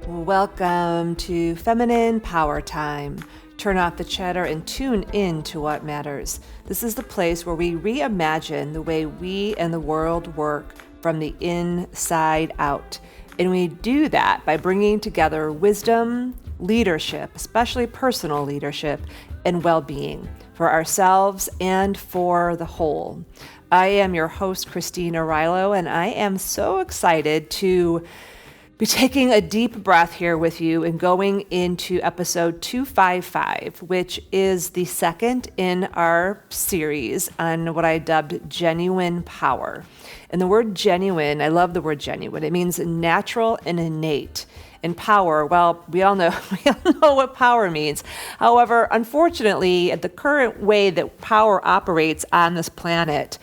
Welcome to Feminine Power Time. Turn off the chatter and tune in to what matters. This is the place where we reimagine the way we and the world work from the inside out. And we do that by bringing together wisdom, leadership, especially personal leadership, and well-being for ourselves and for the whole. I am your host, Christina Rilo, and I am so excited to be taking a deep breath here with you and going into episode 255, which is the second in our series on what I dubbed genuine power. And the word genuine, I love the word genuine. It means natural and innate. And power, well, we all know what power means. However, unfortunately, the current way that power operates on this planet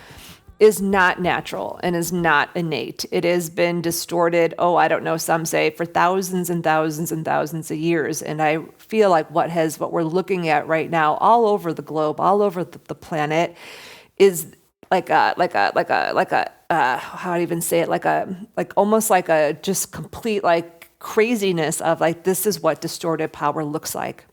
is not natural and is not innate. It has been distorted, some say for thousands and thousands and thousands of years. And I feel like what we're looking at right now all over the globe, all over the planet is almost like a just complete craziness of this is what distorted power looks like.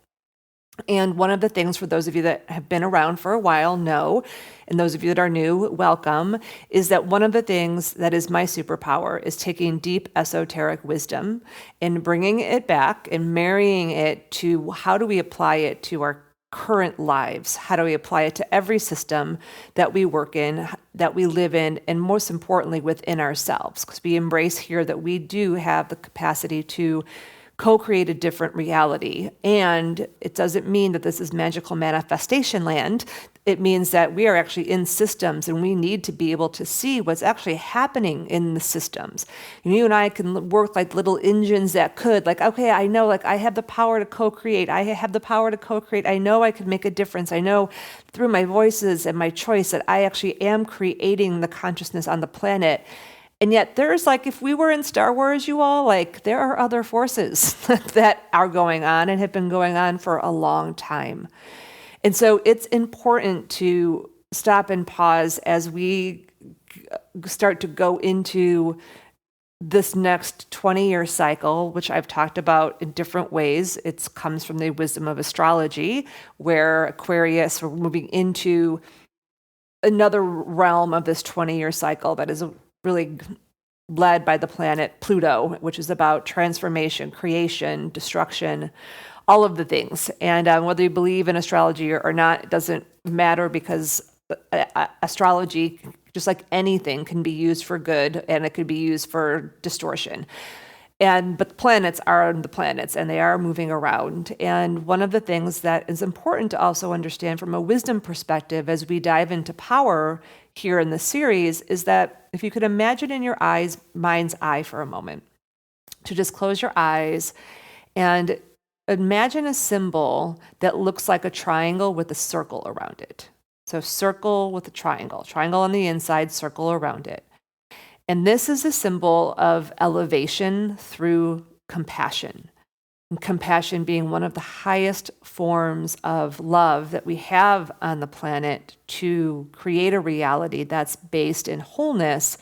And one of the things, for those of you that have been around for a while know, and those of you that are new, welcome, is that one of the things that is my superpower is taking deep esoteric wisdom and bringing it back and marrying it to how do we apply it to our current lives? How do we apply it to every system that we work in, that we live in, and most importantly, within ourselves? Because we embrace here that we do have the capacity to co-create a different reality. And it doesn't mean that this is magical manifestation land. It means that we are actually in systems and we need to be able to see what's actually happening in the systems. And you and I can work like little engines that could, I know, I have the power to co-create. I have the power to co-create. I know I can make a difference. I know through my voices and my choice that I actually am creating the consciousness on the planet. And yet there's if we were in Star Wars, you all, there are other forces that are going on and have been going on for a long time. And so it's important to stop and pause as we start to go into this next 20-year cycle, which I've talked about in different ways. It comes from the wisdom of astrology, where Aquarius, we're moving into another realm of this 20-year cycle that is really led by the planet Pluto, which is about transformation, creation, destruction, all of the things. And whether you believe in astrology or not, it doesn't matter, because astrology, just like anything, can be used for good and it could be used for distortion. But the planets are the planets and they are moving around. And one of the things that is important to also understand from a wisdom perspective as we dive into power here in the series is that if you could imagine in your mind's eye for a moment, to just close your eyes and imagine a symbol that looks like a triangle with a circle around it. So circle with a triangle on the inside, circle around it. And this is a symbol of elevation through compassion. And compassion being one of the highest forms of love that we have on the planet to create a reality that's based in wholeness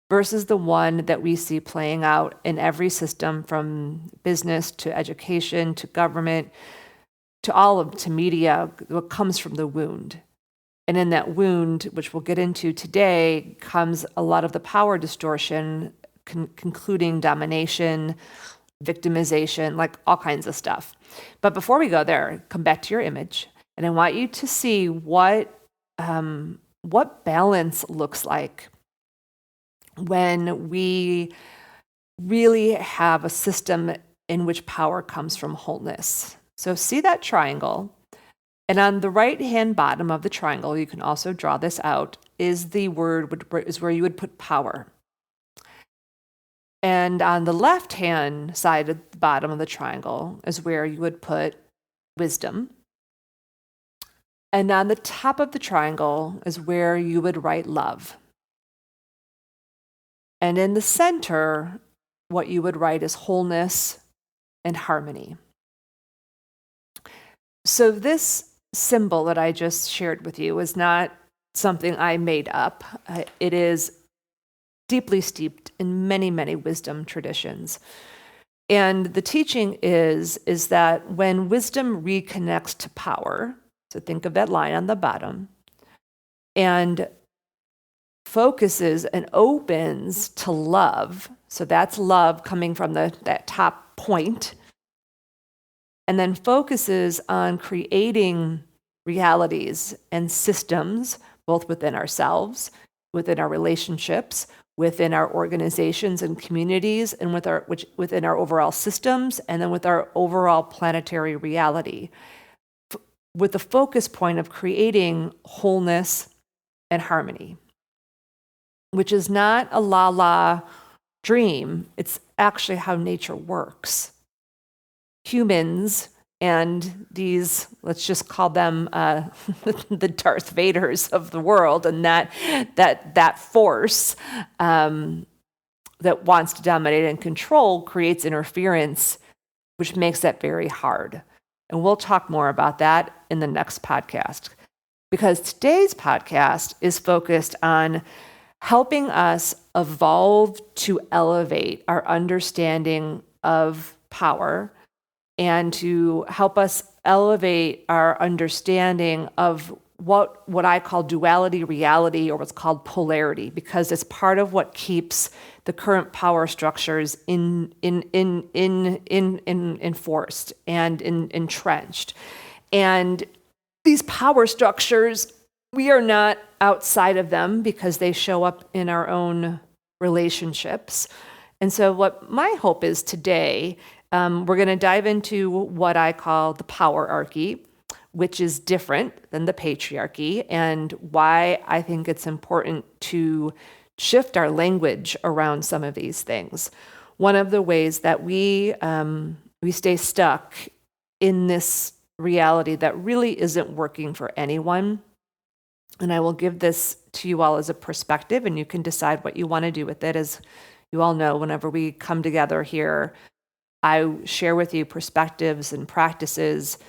versus the one that we see playing out in every system, from business to education to government to media, what comes from the wound. And in that wound, which we'll get into today, comes a lot of the power distortion, concluding domination, victimization, all kinds of stuff. But before we go there, come back to your image, and I want you to see what balance looks like when we really have a system in which power comes from wholeness. So see that triangle. And on the right-hand bottom of the triangle, you can also draw this out, is where you would put power. And on the left-hand side at the bottom of the triangle is where you would put wisdom. And on the top of the triangle is where you would write love. And in the center, what you would write is wholeness and harmony. So this symbol that I just shared with you is not something I made up. It is deeply steeped in many, many wisdom traditions. And the teaching is that when wisdom reconnects to power, so think of that line on the bottom, and focuses and opens to love, so that's love coming from that top point, and then focuses on creating realities and systems, both within ourselves, within our relationships, within our organizations and communities, and within our overall systems, and then with our overall planetary reality, with the focus point of creating wholeness and harmony, which is not a la-la dream. It's actually how nature works. Humans and these, let's just call them the Darth Vaders of the world, and that force that wants to dominate and control creates interference, which makes that very hard. And we'll talk more about that in the next podcast, because today's podcast is focused on helping us evolve to elevate our understanding of power and to help us elevate our understanding of what I call duality reality, or what's called polarity, because it's part of what keeps the current power structures enforced and entrenched. And these power structures, we are not outside of them because they show up in our own relationships. And so what my hope is today, we're going to dive into what I call the Power-archy, which is different than the Patriarchy, and why I think it's important to shift our language around some of these things. One of the ways that we stay stuck in this reality that really isn't working for anyone, and I will give this to you all as a perspective, and you can decide what you want to do with it. As you all know, whenever we come together here, I share with you perspectives and practices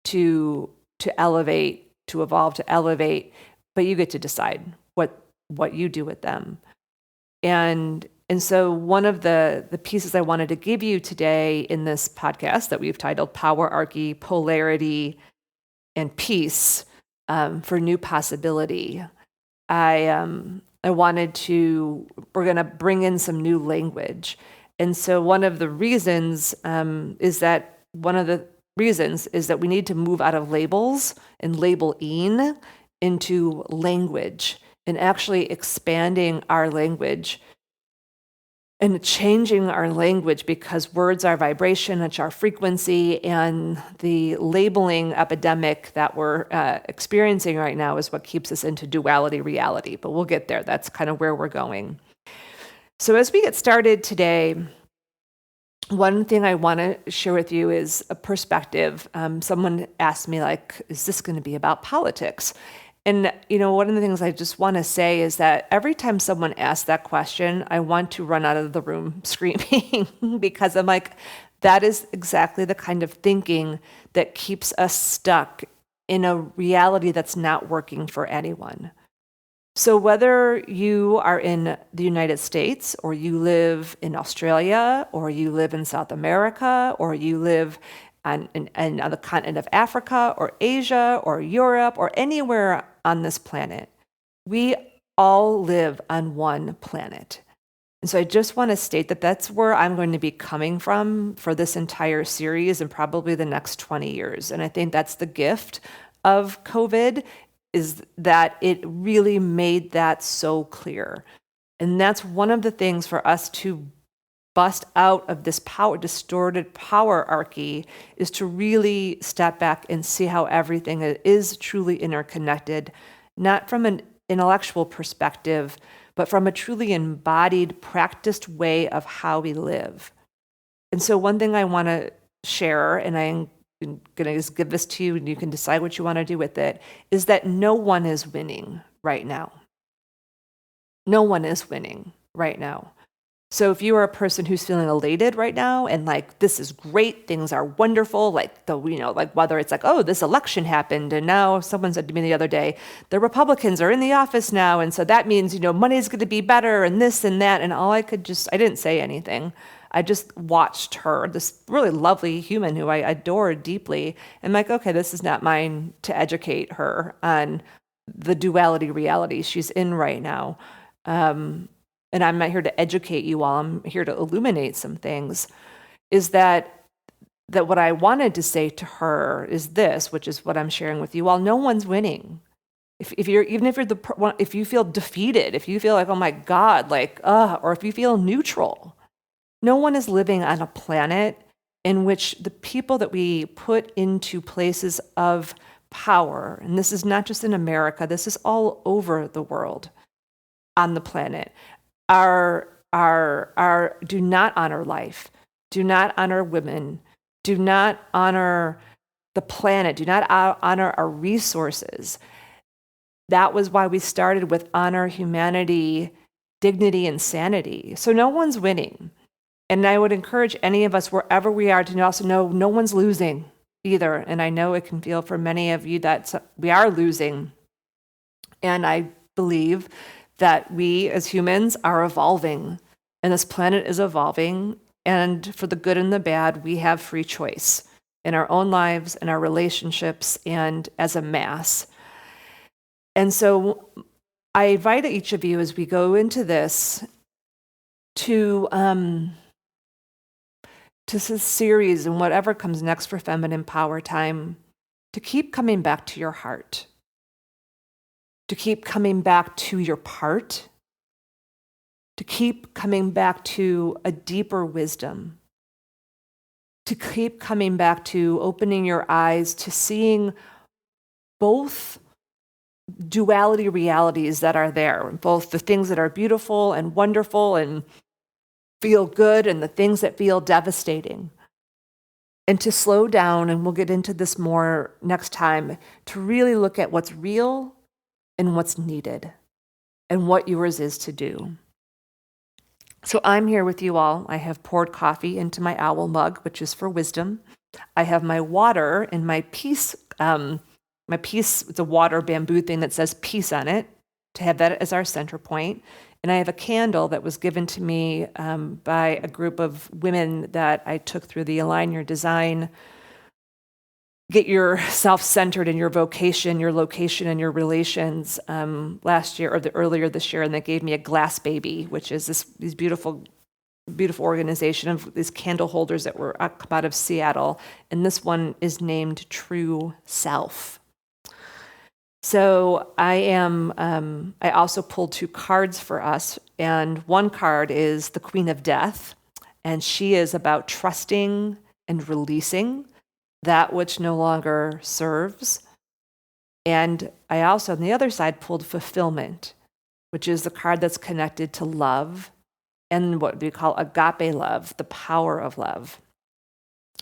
to elevate, to evolve, to elevate, but you get to decide what you do with them. And so one of the pieces I wanted to give you today in this podcast that we've titled Power-archy, Polarity, and Peace, for New Possibility. We're going to bring in some new language. And so one of the reasons is that we need to move out of labels and labeling into language, and actually expanding our language and changing our language, because words are vibration, it's our frequency, and the labeling epidemic that we're experiencing right now is what keeps us into duality reality. But we'll get there. That's kind of where we're going. So as we get started today, one thing I want to share with you is a perspective. Someone asked me, is this going to be about politics? And, one of the things I just want to say is that every time someone asks that question, I want to run out of the room screaming because I'm like, that is exactly the kind of thinking that keeps us stuck in a reality that's not working for anyone. So whether you are in the United States, or you live in Australia, or you live in South America, or you live on the continent of Africa, or Asia, or Europe, or anywhere on this planet, we all live on one planet. And so I just want to state that that's where I'm going to be coming from for this entire series and probably the next 20 years. And I think that's the gift of COVID, is that it really made that so clear. And that's one of the things for us to bust out of this distorted power-archy, is to really step back and see how everything is truly interconnected, not from an intellectual perspective, but from a truly embodied, practiced way of how we live. And so one thing I want to share, and I'm going to just give this to you and you can decide what you want to do with it, is that no one is winning right now. No one is winning right now. So if you are a person who's feeling elated right now and this is great, things are wonderful, whether it's oh, this election happened, and now someone said to me the other day, the Republicans are in the office now, and so that means, money's going to be better and this and that, and I didn't say anything. I just watched her, this really lovely human who I adored deeply. And I'm like, okay, this is not mine to educate her on the duality reality she's in right now. And I'm not here to educate you all. I'm here to illuminate some things. Is that what I wanted to say to her is this, which is what I'm sharing with you all. No one's winning. If you're, even if you're if you feel defeated, if you feel like, oh my God, like, or if you feel neutral, no one is living on a planet in which the people that we put into places of power, and this is not just in America, this is all over the world on the planet, do not honor life, do not honor women, do not honor the planet, do not honor our resources. That was why we started with honor, humanity, dignity, and sanity. So no one's winning. And I would encourage any of us, wherever we are, to also know no one's losing either. And I know it can feel for many of you that we are losing. And I believe that we as humans are evolving, and this planet is evolving. And for the good and the bad, we have free choice in our own lives, in our relationships, and as a mass. And so I invite each of you as we go into this to this series and whatever comes next for Feminine Power Time, to keep coming back to your heart, to keep coming back to your part, to keep coming back to a deeper wisdom, to keep coming back to opening your eyes to seeing both duality realities that are there, both the things that are beautiful and wonderful and feel good and the things that feel devastating. And to slow down, and we'll get into this more next time, to really look at what's real and what's needed and what yours is to do. So I'm here with you all. I have poured coffee into my owl mug, which is for wisdom. I have my water in my peace. It's a water bamboo thing that says peace on it, to have that as our center point. And I have a candle that was given to me by a group of women that I took through the Align Your Design, Get Yourself Centered in Your Vocation, Your Location, and Your Relations last year, or earlier this year. And they gave me a glass baby, which is these beautiful organization of these candle holders that were come out of Seattle. And this one is named True Self. So I also pulled 2 cards for us, and one card is the Queen of Death, and she is about trusting and releasing that which no longer serves. And I also, on the other side, pulled Fulfillment, which is the card that's connected to love and what we call agape love, the power of love.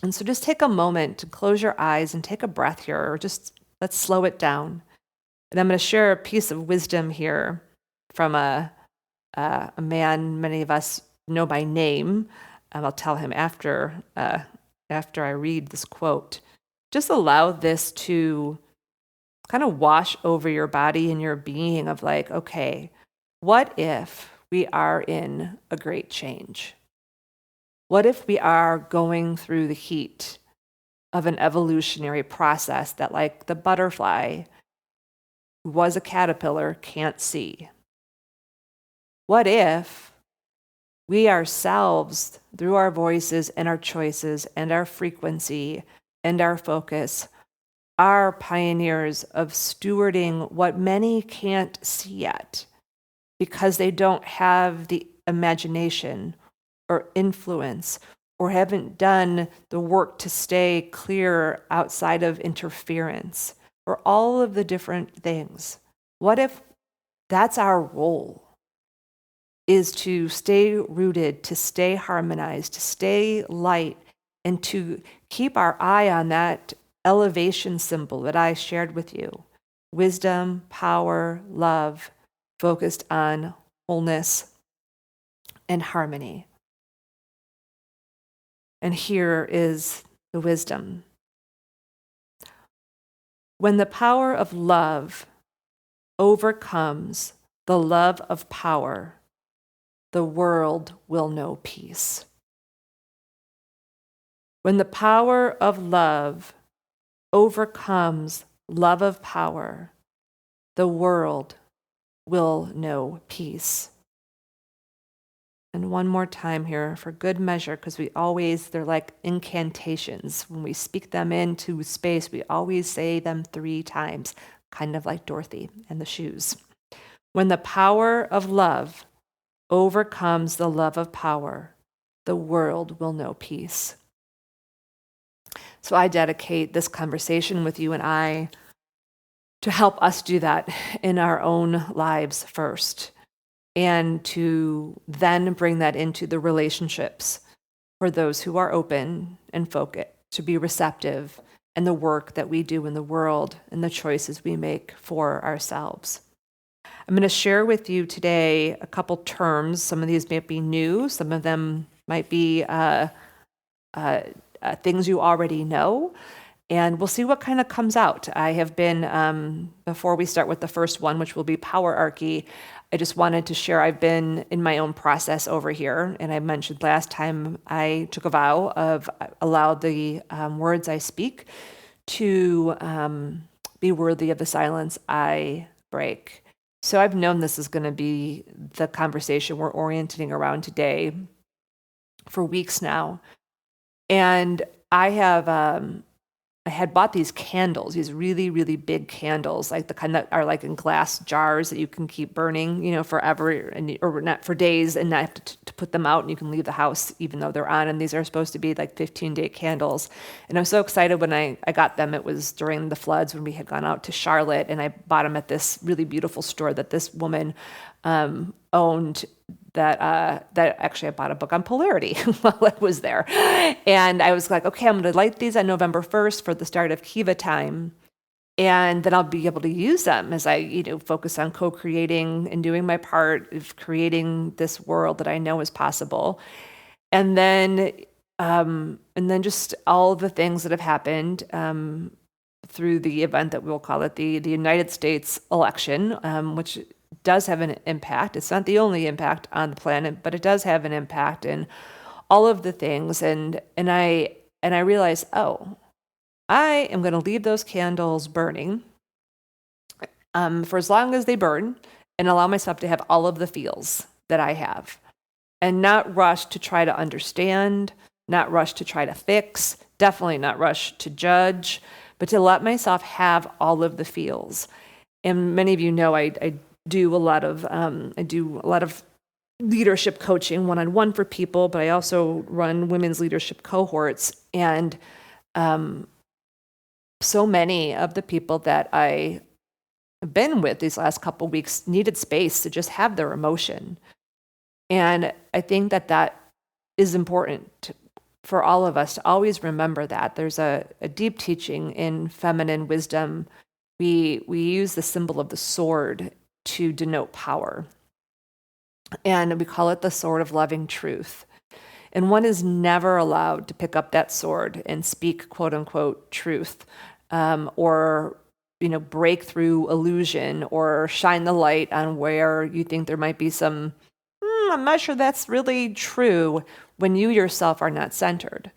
And so just take a moment to close your eyes and take a breath here, or just let's slow it down. And I'm going to share a piece of wisdom here from a man many of us know by name. I'll tell him after I read this quote. Just allow this to kind of wash over your body and your being of like, okay, what if we are in a great change? What if we are going through the heat of an evolutionary process that, like the butterfly who was a caterpillar, can't see? What if we ourselves, through our voices and our choices and our frequency and our focus, are pioneers of stewarding what many can't see yet because they don't have the imagination or influence or haven't done the work to stay clear outside of interference, or all of the different things? What if that's our role, is to stay rooted, to stay harmonized, to stay light, and to keep our eye on that elevation symbol that I shared with you? Wisdom, power, love, focused on wholeness and harmony. And here is the wisdom. When the power of love overcomes the love of power, the world will know peace. When the power of love overcomes love of power, the world will know peace. And one more time here for good measure, because they're like incantations. When we speak them into space, we always say them 3 times, kind of like Dorothy and the shoes. When the power of love overcomes the love of power, the world will know peace. So I dedicate this conversation with you and I to help us do that in our own lives first, and to then bring that into the relationships for those who are open and focused, to be receptive, and the work that we do in the world and the choices we make for ourselves. I'm going to share with you today a couple terms. Some of these might be new, some of them might be things you already know, and we'll see what kind of comes out. I have been, before we start with the first one, which will be Power-archy, I just wanted to share I've been in my own process over here, and I mentioned last time I took a vow of allow the words I speak to be worthy of the silence I break. So I've known this is going to be the conversation we're orienting around today for weeks now. And I had bought these candles, these really, really big candles, like the kind that are like in glass jars that you can keep burning, forever, or not for days, and not have to put them out, and you can leave the house even though they're on. And these are supposed to be like 15-day candles. And I'm so excited when I got them. It was during the floods when we had gone out to Charlotte, and I bought them at this really beautiful store that this woman owned. That actually I bought a book on Polarity while I was there. And I was like, okay, I'm going to light these on November 1st for the start of Kiva time. And then I'll be able to use them as I, focus on co-creating and doing my part of creating this world that I know is possible. And then just all the things that have happened through the event that we'll call it the United States election, which does have an impact. It's not the only impact on the planet, but it does have an impact in all of the things. And I realized, I am going to leave those candles burning for as long as they burn, and allow myself to have all of the feels that I have, and not rush to try to understand, not rush to try to fix, definitely not rush to judge, but to let myself have all of the feels. And many of you know I do a lot of leadership coaching one-on-one for people, but I also run women's leadership cohorts. And so many of the people that I have been with these last couple of weeks needed space to just have their emotion. And I think that is important for all of us to always remember that. There's a deep teaching in feminine wisdom. We use the symbol of the sword to denote power. And we call it the sword of loving truth. And one is never allowed to pick up that sword and speak quote unquote truth, or break through illusion, or shine the light on where you think there might be some, I'm not sure that's really true, when you yourself are not centered.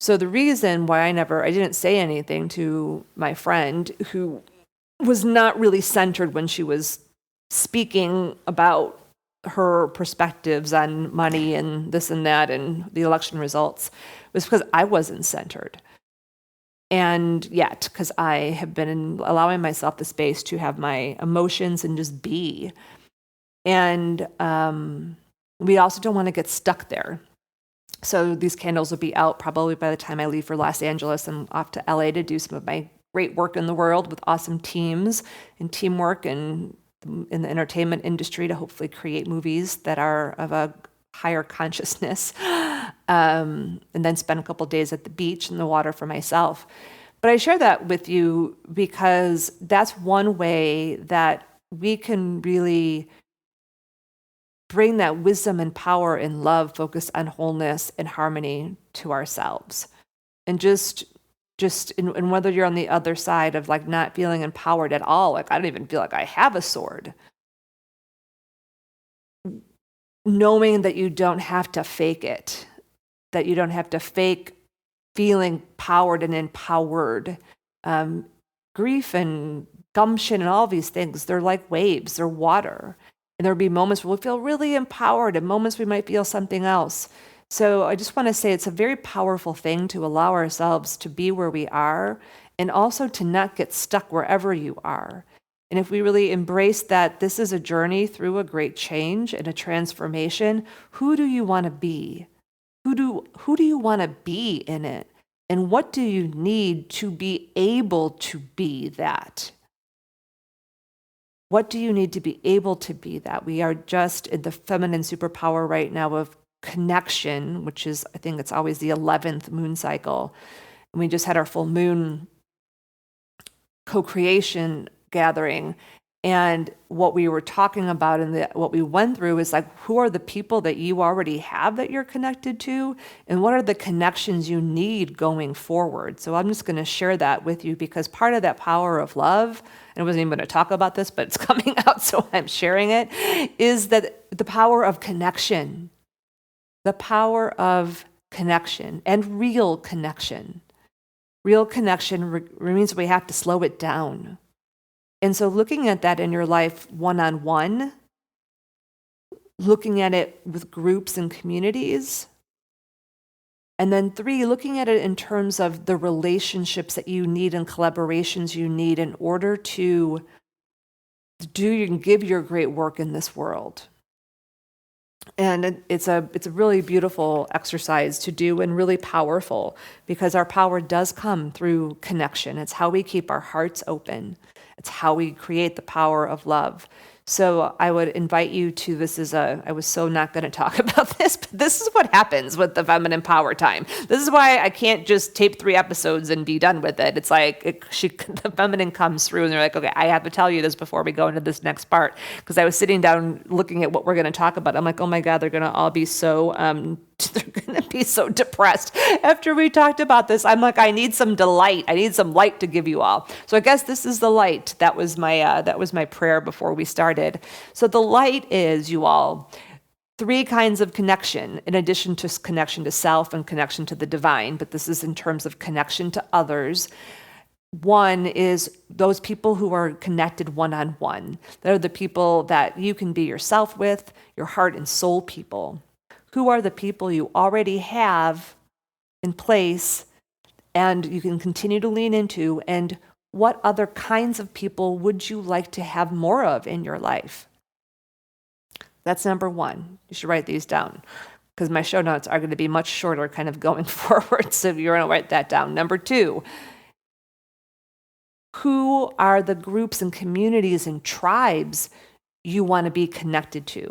So the reason why I didn't say anything to my friend who was not really centered when she was speaking about her perspectives on money and this and that and the election results, was because I wasn't centered. And yet, because I have been allowing myself the space to have my emotions and just be. And we also don't want to get stuck there. So these candles will be out probably by the time I leave for Los Angeles. I'm off to LA to do some of my great work in the world with awesome teams and teamwork and in the entertainment industry to hopefully create movies that are of a higher consciousness, and then spend a couple of days at the beach and the water for myself. But I share that with you because that's one way that we can really bring that wisdom and power and love focused on wholeness and harmony to ourselves. And just and whether you're on the other side of like not feeling empowered at all, like I don't even feel like I have a sword, knowing that you don't have to fake it, that you don't have to fake feeling powered and empowered. Grief and gumption and all these things, they're like waves, they're water. And there'll be moments where we'll feel really empowered and moments we might feel something else. So I just want to say it's a very powerful thing to allow ourselves to be where we are and also to not get stuck wherever you are. And if we really embrace that this is a journey through a great change and a transformation, who do you want to be? Who do you want to be in it? And what do you need to be able to be that? What do you need to be able to be that? We are just in the feminine superpower right now of connection, which is, I think it's always the 11th moon cycle. And we just had our full moon co-creation gathering. And what we were talking about and what we went through is like, who are the people that you already have that you're connected to? And what are the connections you need going forward? So I'm just going to share that with you because part of that power of love, and I wasn't even going to talk about this, but it's coming out, so I'm sharing it, is that the power of connection. The power of connection and real connection. Real connection means we have to slow it down. And so looking at that in your life one-on-one, looking at it with groups and communities, and then 3, looking at it in terms of the relationships that you need and collaborations you need in order to do and give your great work in this world. And it's a really beautiful exercise to do and really powerful because our power does come through connection. It's how we keep our hearts open. It's how we create the power of love. So I would invite you to, I was so not going to talk about this, but this is what happens with the feminine power time. This is why I can't just tape 3 episodes and be done with it. It's like the feminine comes through and they're like, okay, I have to tell you this before we go into this next part. Because I was sitting down looking at what we're going to talk about. I'm like, oh my God, they're going to all be so, they're going to be so depressed after we talked about this. I'm like, I need some delight. I need some light to give you all. So I guess this is the light. That was my prayer before we started. So the light is, you all, 3 kinds of connection in addition to connection to self and connection to the divine, but this is in terms of connection to others. 1 is those people who are connected one-on-one. They're the people that you can be yourself with, your heart and soul people. Who are the people you already have in place and you can continue to lean into, and what other kinds of people would you like to have more of in your life? That's number 1. You should write these down because my show notes are going to be much shorter kind of going forward. So you're going to write that down. Number 2, who are the groups and communities and tribes you want to be connected to?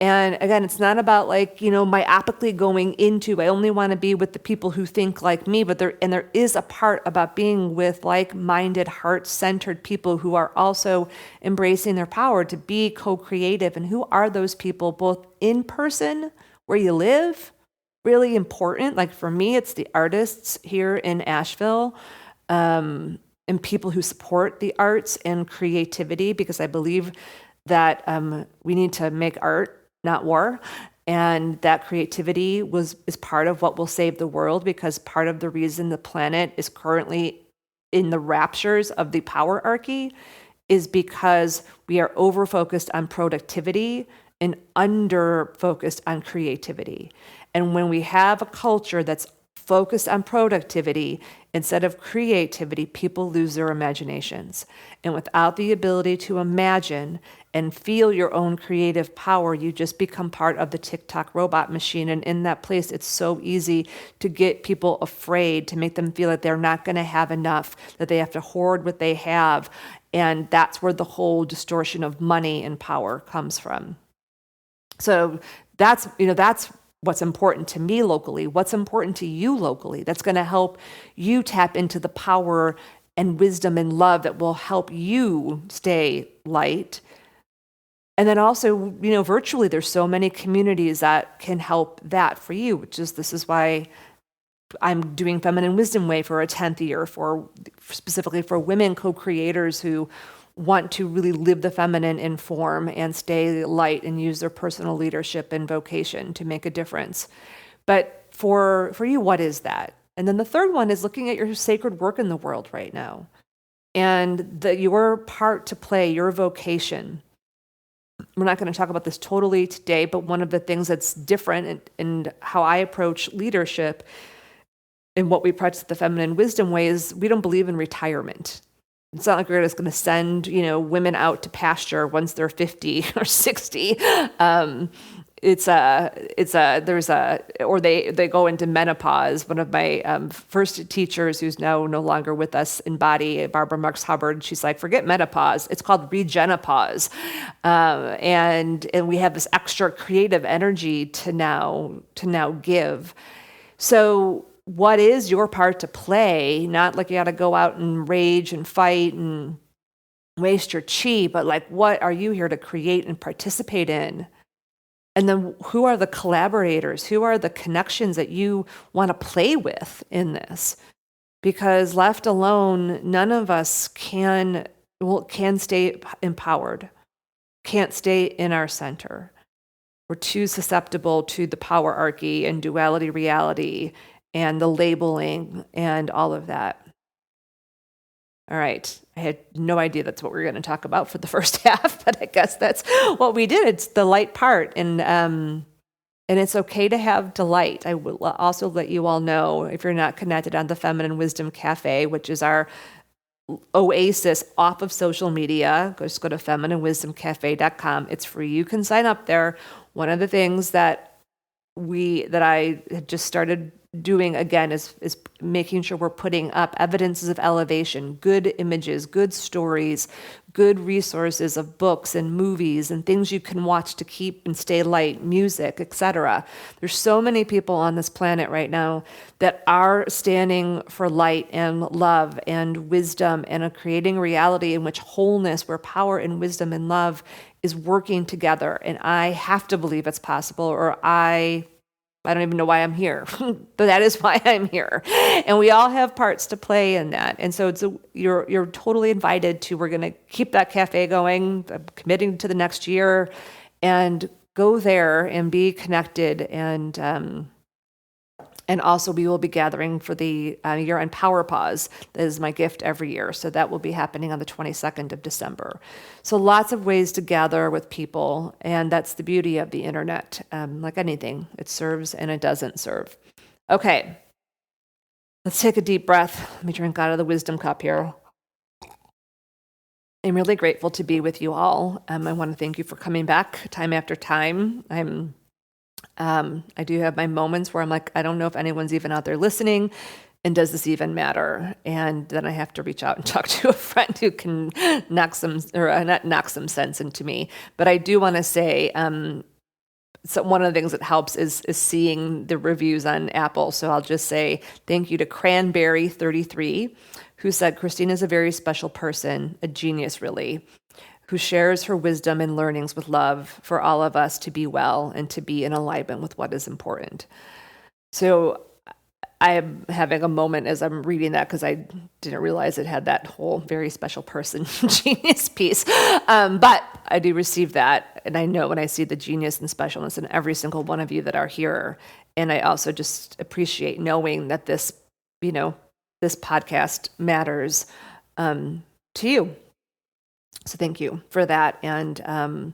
And again, it's not about myopically going into, I only want to be with the people who think like me, but there is a part about being with like-minded, heart-centered people who are also embracing their power to be co-creative. And who are those people, both in person, where you live, really important. Like for me, it's the artists here in Asheville, and people who support the arts and creativity, because I believe that we need to make art, not war, and that creativity is part of what will save the world, because part of the reason the planet is currently in the raptures of the Power-archy is because we are over-focused on productivity and under-focused on creativity. And when we have a culture that's focused on productivity instead of creativity, people lose their imaginations. And without the ability to imagine and feel your own creative power, you just become part of the TikTok robot machine. And in that place, it's so easy to get people afraid, to make them feel like they're not going to have enough, that they have to hoard what they have. And that's where the whole distortion of money and power comes from. So that's what's important to me locally, what's important to you locally. That's going to help you tap into the power and wisdom and love that will help you stay light. And then also, virtually, there's so many communities that can help that for you, this is why I'm doing Feminine Wisdom Way for a 10th year, specifically for women co-creators who want to really live the feminine in form and stay light and use their personal leadership and vocation to make a difference. But for you, what is that? And then the third one is looking at your sacred work in the world right now and your part to play, your vocation. We're not going to talk about this totally today, but one of the things that's different in how I approach leadership and what we practice the feminine wisdom way is we don't believe in retirement. It's not like we're just going to send, women out to pasture once they're 50 or 60. They go into menopause. One of my first teachers, who's now no longer with us in body, Barbara Marks Hubbard, she's like, forget menopause. It's called regenopause. And we have this extra creative energy to now give. So what is your part to play? Not like you got to go out and rage and fight and waste your chi, but like, what are you here to create and participate in? And then who are the collaborators? Who are the connections that you want to play with in this? Because left alone, none of us can stay empowered, can't stay in our center. We're too susceptible to the Power-archy and duality reality and the labeling and all of that. All right. I had no idea that's what we were going to talk about for the first half, but I guess that's what we did. It's the light part. And it's okay to have delight. I will also let you all know, if you're not connected on the Feminine Wisdom Cafe, which is our oasis off of social media, just go to femininewisdomcafe.com. It's free. You can sign up there. One of the things that I had just started doing again is making sure we're putting up evidences of elevation, good images, good stories, good resources of books and movies and things you can watch to keep and stay light, music, etc. There's so many people on this planet right now that are standing for light and love and wisdom and creating a reality in which wholeness, where power and wisdom and love is working together. And I have to believe it's possible, or I don't even know why I'm here, but that is why I'm here. And we all have parts to play in that. And so you're totally invited to, we're going to keep that cafe going, I'm committing to the next year, and go there and be connected. And also we will be gathering for the year-end Power Pause. That is my gift every year. So that will be happening on the 22nd of December. So lots of ways to gather with people. And that's the beauty of the internet. Like anything, it serves and it doesn't serve. Okay, let's take a deep breath. Let me drink out of the wisdom cup here. I'm really grateful to be with you all. I want to thank you for coming back time after time. I do have my moments where I'm like, I don't know if anyone's even out there listening, and does this even matter? And then I have to reach out and talk to a friend who can knock some sense into me. But I do want to say, so one of the things that helps is seeing the reviews on Apple. So I'll just say thank you to Cranberry33, who said, Christine is a very special person, a genius really, who shares her wisdom and learnings with love for all of us to be well and to be in alignment with what is important. So I am having a moment as I'm reading that, because I didn't realize it had that whole very special person genius piece. But I do receive that. And I know when I see the genius and specialness in every single one of you that are here. And I also just appreciate knowing that this podcast matters to you. So thank you for that. And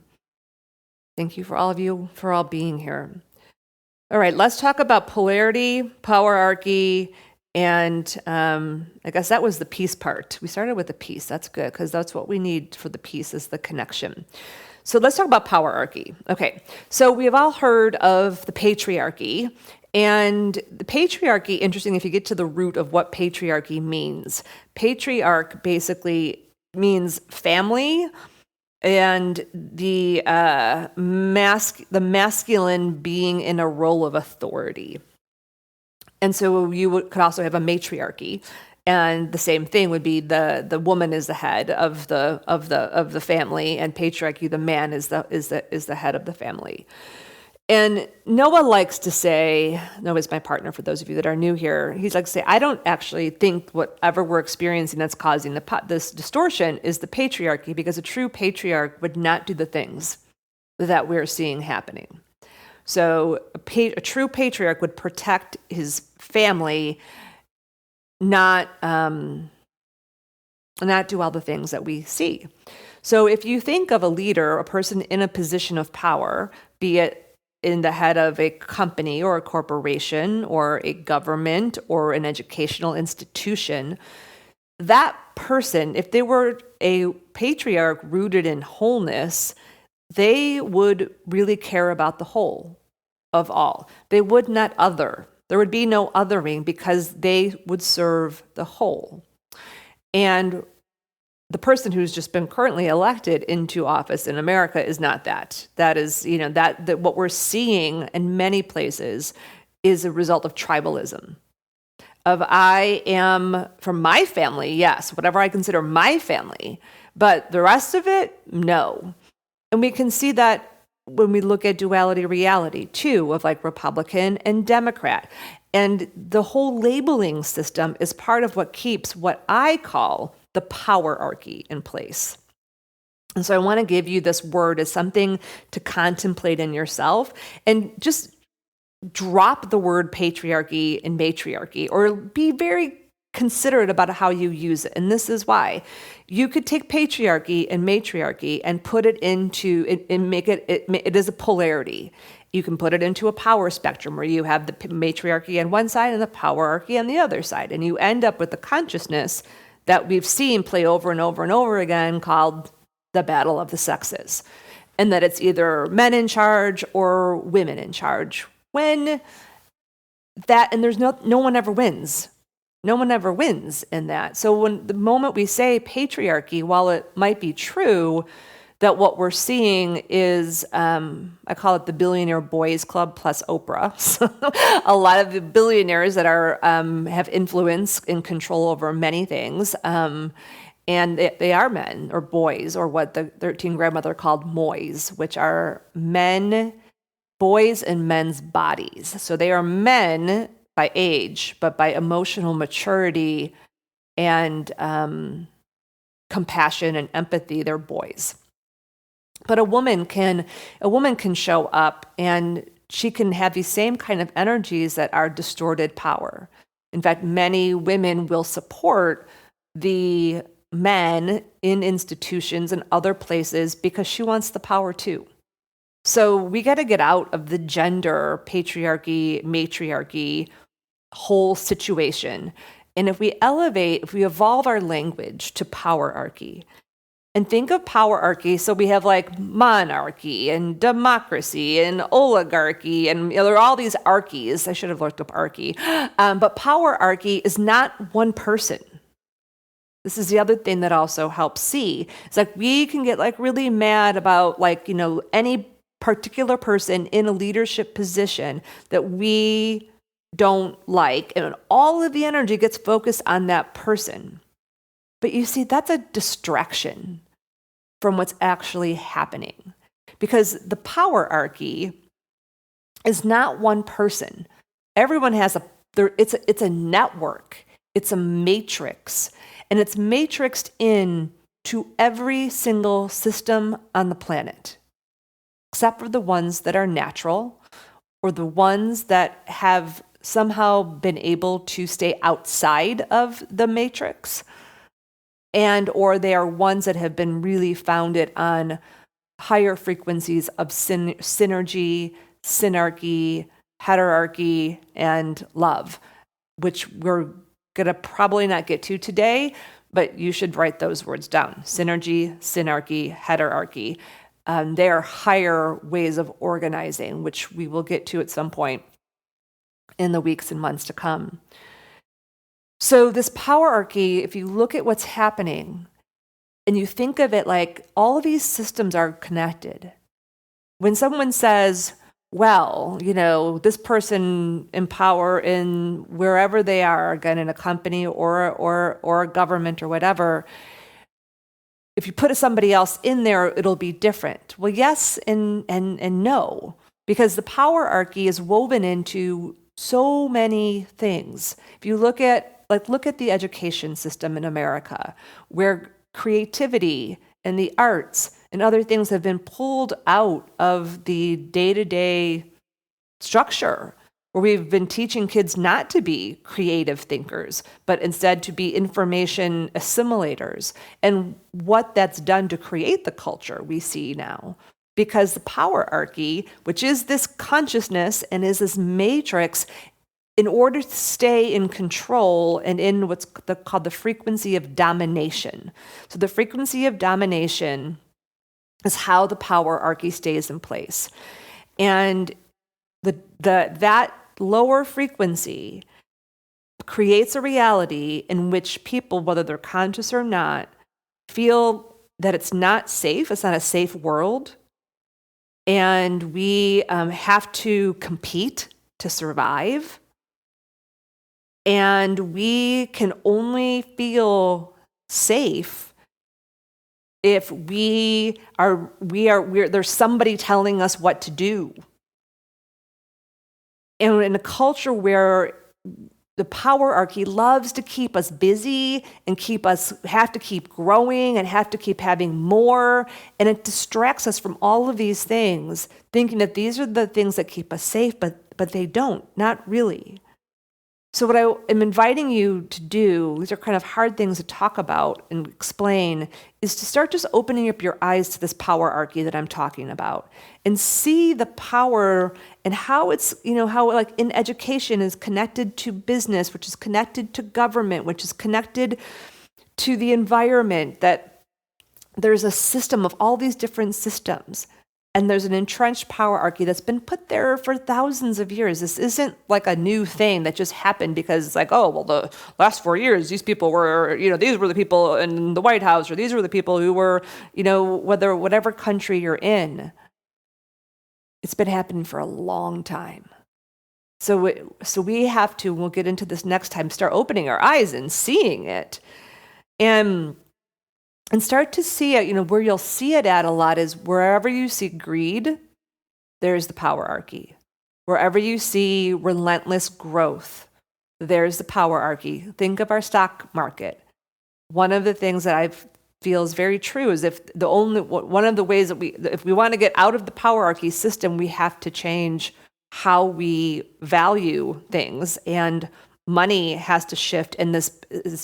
thank you for all of you for all being here. All right, let's talk about polarity, Power-archy, and I guess that was the peace part. We started with the peace. That's good, because that's what we need for the peace, is the connection. So let's talk about Power-archy. Okay, so we have all heard of the patriarchy. And the patriarchy, interesting if you get to the root of what patriarchy means. Patriarch basically means family, and the masculine being in a role of authority. And so you could also have a matriarchy, and the same thing would be the woman is the head of the family, and patriarchy, the man is the head of the family. And Noah likes to say, Noah's my partner for those of you that are new here, he's like to say, I don't actually think whatever we're experiencing that's causing this distortion is the patriarchy, because a true patriarch would not do the things that we're seeing happening. So a true patriarch would protect his family, not do all the things that we see. So if you think of a leader, a person in a position of power, be it in the head of a company or a corporation or a government or an educational institution, that person, if they were a patriarch rooted in wholeness, they would really care about the whole of all. They would not other. There would be no othering because they would serve the whole. And the person who's just been currently elected into office in America is not that. That is, that what we're seeing in many places is a result of tribalism. Of I am from my family, yes, whatever I consider my family, but the rest of it, no. And we can see that when we look at duality reality too, of like Republican and Democrat. And the whole labeling system is part of what keeps what I call the Power-archy in place. And so I want to give you this word as something to contemplate in yourself, and just drop the word patriarchy and matriarchy, or be very considerate about how you use it. And this is why. You could take patriarchy and matriarchy and put it into, and make it is a polarity. You can put it into a power spectrum where you have the matriarchy on one side and the powerarchy on the other side. And you end up with the consciousness that we've seen play over and over and over again, called the battle of the sexes. And that it's either men in charge or women in charge. When that, and there's no one ever wins. No one ever wins in that. So when the moment we say patriarchy, while it might be true that what we're seeing is, I call it the billionaire boys club plus Oprah. So a lot of the billionaires that are have influence and control over many things, and they are men or boys, or what the 13 grandmother called moys, which are men, boys in men's bodies. So they are men by age, but by emotional maturity and compassion and empathy, they're boys. But a woman can show up, and she can have these same kind of energies that are distorted power. In fact, many women will support the men in institutions and other places because she wants the power too. So we got to get out of the gender, patriarchy, matriarchy whole situation. And if we evolve our language to power-archy, and think of power-archy, so we have like monarchy and democracy and oligarchy, and there are all these archies. I should have looked up archy. But power-archy is not one person. This is the other thing that also helps see. It's like we can get like really mad about any particular person in a leadership position that we don't like, and all of the energy gets focused on that person. But you see, that's a distraction from what's actually happening, because the power-archy is not one person. Everyone has it's a network. It's a matrix, and it's matrixed in to every single system on the planet, except for the ones that are natural, or the ones that have somehow been able to stay outside of the matrix, or they are ones that have been really founded on higher frequencies of synergy, synarchy, heterarchy, and love, which we're going to probably not get to today, but you should write those words down. Synergy, synarchy, heterarchy. They are higher ways of organizing, which we will get to at some point in the weeks and months to come. So this power-archy, if you look at what's happening and you think of it like all of these systems are connected. When someone says, well, this person in power in wherever they are, again, in a company or a government or whatever, if you put somebody else in there, it'll be different. Well, yes and no, because the power-archy is woven into so many things. If you look at the education system in America, where creativity and the arts and other things have been pulled out of the day-to-day structure where we've been teaching kids not to be creative thinkers, but instead to be information assimilators, and what that's done to create the culture we see now. Because the Power-archy, which is this consciousness and is this matrix, in order to stay in control and in what's called the frequency of domination. So the frequency of domination is how the Power-archy stays in place. And that lower frequency creates a reality in which people, whether they're conscious or not, feel that it's not safe, it's not a safe world, and we have to compete to survive. And we can only feel safe if there's somebody telling us what to do. And in a culture where the Power-archy loves to keep us busy and have to keep growing and have to keep having more, and it distracts us from all of these things, thinking that these are the things that keep us safe, but they don't, not really. So what I am inviting you to do, these are kind of hard things to talk about and explain, is to start just opening up your eyes to this Power-archy that I'm talking about, and see the power and how it's, how like in education is connected to business, which is connected to government, which is connected to the environment, that there's a system of all these different systems. And there's an entrenched Power-archy that's been put there for thousands of years. This isn't like a new thing that just happened because it's like, oh, well, the last 4 years, these people were, these were the people in the White House, or these were the people who were, whatever country you're in. It's been happening for a long time. So we have to, we'll get into this next time, start opening our eyes and seeing it. And start to see it, where you'll see it at a lot is wherever you see greed, there's the Power-archy. Wherever you see relentless growth, there's the Power-archy. Think of our stock market. One of the things that I feel is very true is one of the ways that if we want to get out of the Power-archy system, we have to change how we value things, and money has to shift in this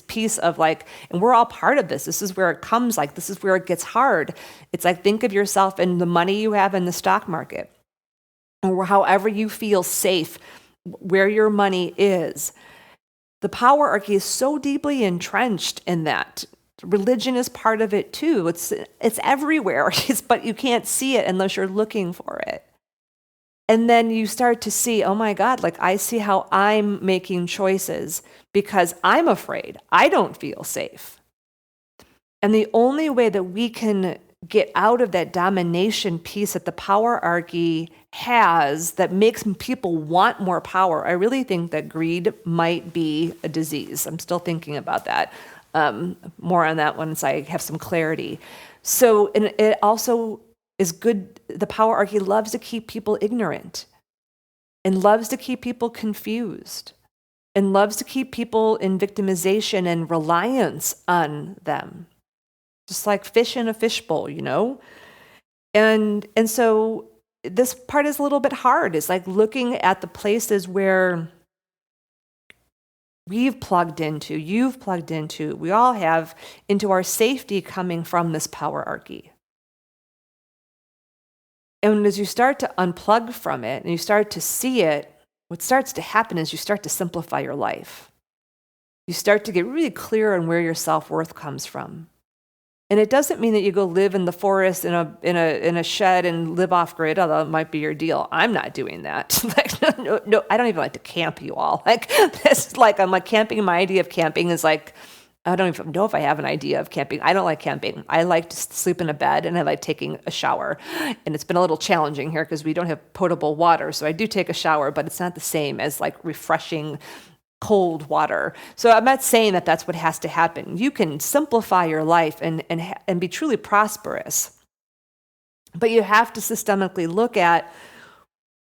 piece of and we're all part of this. This is where it comes, this is where it gets hard. It's think of yourself and the money you have in the stock market, or however you feel safe, where your money is. The Power-archy is so deeply entrenched in that. Religion is part of it too. It's everywhere, but you can't see it unless you're looking for it. And then you start to see, oh my God, I see how I'm making choices because I'm afraid. I don't feel safe. And the only way that we can get out of that domination piece that the Power-archy has that makes people want more power, I really think that greed might be a disease. I'm still thinking about that. More on that once I have some clarity. So, and it also is good. The Power-archy loves to keep people ignorant, and loves to keep people confused, and loves to keep people in victimization and reliance on them, just like fish in a fishbowl, And so this part is a little bit hard. It's looking at the places where you've plugged into, we all have, into our safety coming from this Power-archy. And as you start to unplug from it and you start to see it, what starts to happen is you start to simplify your life. You start to get really clear on where your self-worth comes from. And it doesn't mean that you go live in the forest in a shed and live off grid, although it might be your deal. I'm not doing that. No, I don't even like to camp, you all. Camping. My idea of camping is I don't even know if I have an idea of camping. I don't like camping. I like to sleep in a bed, and I like taking a shower. And it's been a little challenging here because we don't have potable water. So I do take a shower, but it's not the same as refreshing cold water. So I'm not saying that that's what has to happen. You can simplify your life and be truly prosperous. But you have to systemically look at,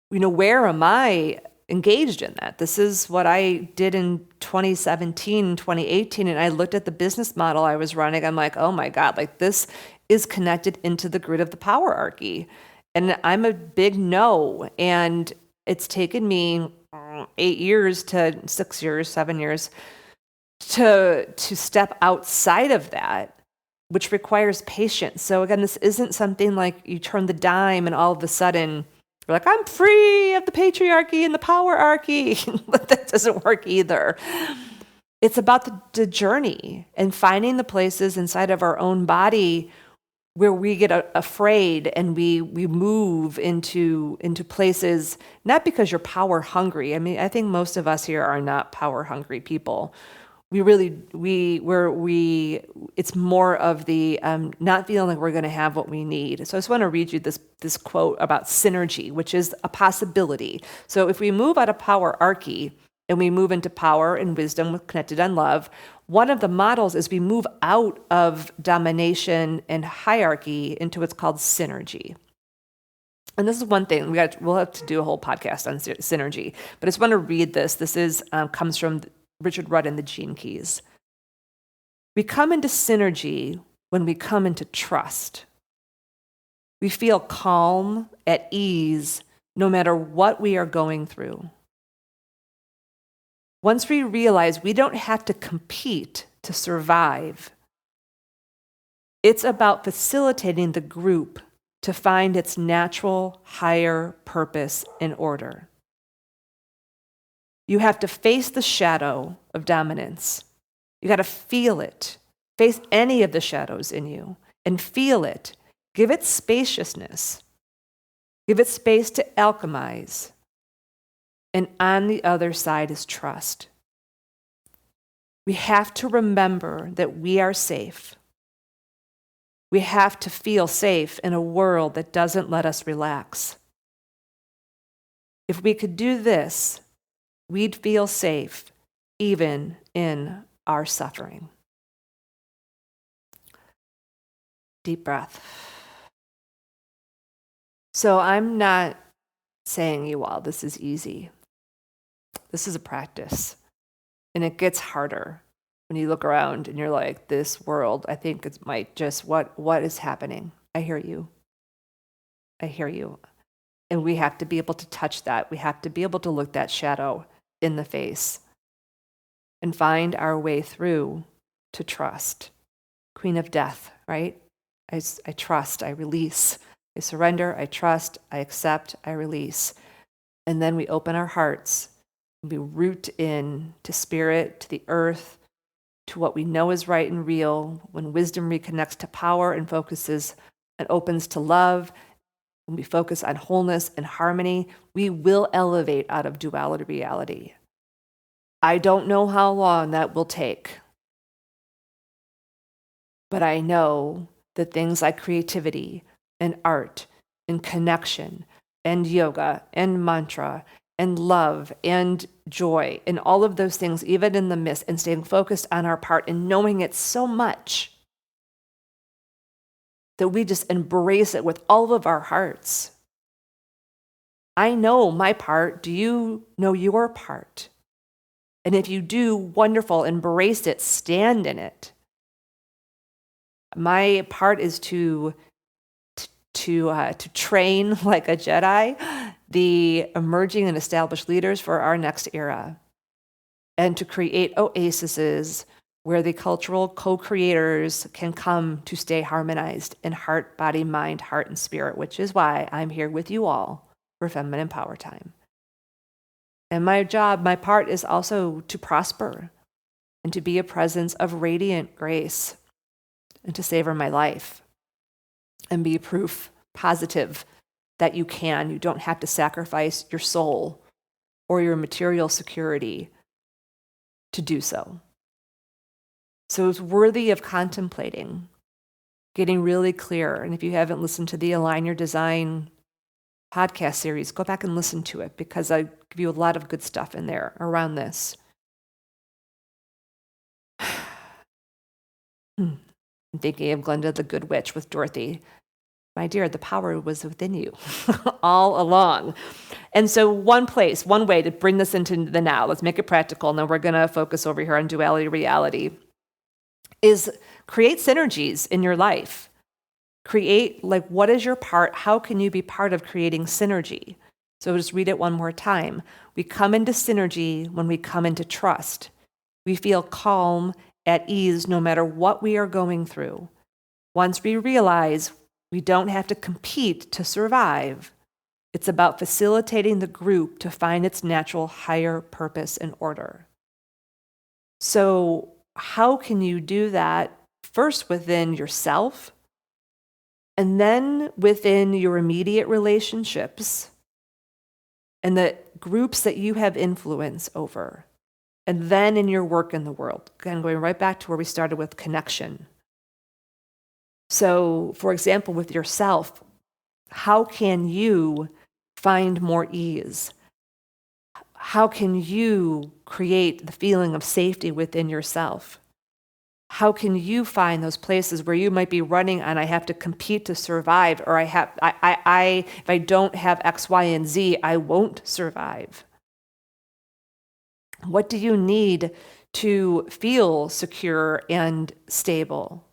where am I engaged in that? This is what I did in 2017, 2018, and I looked at the business model I was running. I'm like, oh my God, this is connected into the grid of the Power-archy. And I'm a big no. And It's taken me 8 years to 6 years, 7 years to step outside of that, which requires patience. So again, this isn't something like you turn the dime and all of a sudden you're like, I'm free of the patriarchy and the power-archy. That doesn't work either. It's about the journey and finding the places inside of our own body where we get afraid and we move into places, not because you're power hungry. I mean, I think most of us here are not power hungry people. It's more of the not feeling like we're going to have what we need. So I just want to read you this quote about synergy, which is a possibility. So if we move out of power-archy and we move into power and wisdom connected on love, one of the models is we move out of domination and hierarchy into what's called synergy. And this is one thing we'll have to do a whole podcast on synergy, but I just want to read this. This is comes from Richard Rudd and the Gene Keys. We come into synergy when we come into trust. We feel calm, at ease, no matter what we are going through. Once we realize we don't have to compete to survive, it's about facilitating the group to find its natural, higher purpose and order. You have to face the shadow of dominance. You got to feel it. Face any of the shadows in you and feel it. Give it spaciousness. Give it space to alchemize. And on the other side is trust. We have to remember that we are safe. We have to feel safe in a world that doesn't let us relax. If we could do this, we'd feel safe even in our suffering. Deep breath. So I'm not saying you all this is easy. This is a practice. And it gets harder when you look around and you're like, this world, I think it might just, what is happening? I hear you. I hear you. And we have to be able to touch that. We have to be able to look that shadow in the face and find our way through to trust. Queen of Death, right? I trust, I release. I surrender, I trust, I accept, I release. And then we open our hearts. We root in to spirit, to the earth, to what we know is right and real. When wisdom reconnects to power and focuses and opens to love, when we focus on wholeness and harmony, we will elevate out of duality reality. I don't know how long that will take, but I know that things like creativity and art and connection and yoga and mantra and love and joy and all of those things, even in the midst, and staying focused on our part and knowing it so much that we just embrace it with all of our hearts. I know my part. Do you know your part? And if you do, wonderful, embrace it, stand in it. My part is to train like a Jedi the emerging and established leaders for our next era, and to create oases where the cultural co-creators can come to stay harmonized in heart, body, mind, heart, and spirit, which is why I'm here with you all for Feminine Power Time. And my job, my part is also to prosper and to be a presence of radiant grace and to savor my life and be proof positive that you don't have to sacrifice your soul or your material security to do so. So it's worthy of contemplating, getting really clear. And if you haven't listened to the Align Your Design podcast series, go back and listen to it, because I give you a lot of good stuff in there around this. I'm thinking of Glenda the Good Witch with Dorothy. My dear, the power was within you all along. And so one way to bring this into the now, let's make it practical, and then we're going to focus over here on duality reality, is create synergies in your life. Create, what is your part? How can you be part of creating synergy? So just read it one more time. We come into synergy when we come into trust. We feel calm, at ease, no matter what we are going through. Once we realize we don't have to compete to survive, it's about facilitating the group to find its natural higher purpose and order. So how can you do that? First within yourself, and then within your immediate relationships and the groups that you have influence over, and then in your work in the world. Again, going right back to where we started with connection. So, for example, with yourself, how can you find more ease? How can you create the feeling of safety within yourself? How can you find those places where you might be running on, I have to compete to survive, or if I don't have X, Y, and Z, I won't survive? What do you need to feel secure and stable?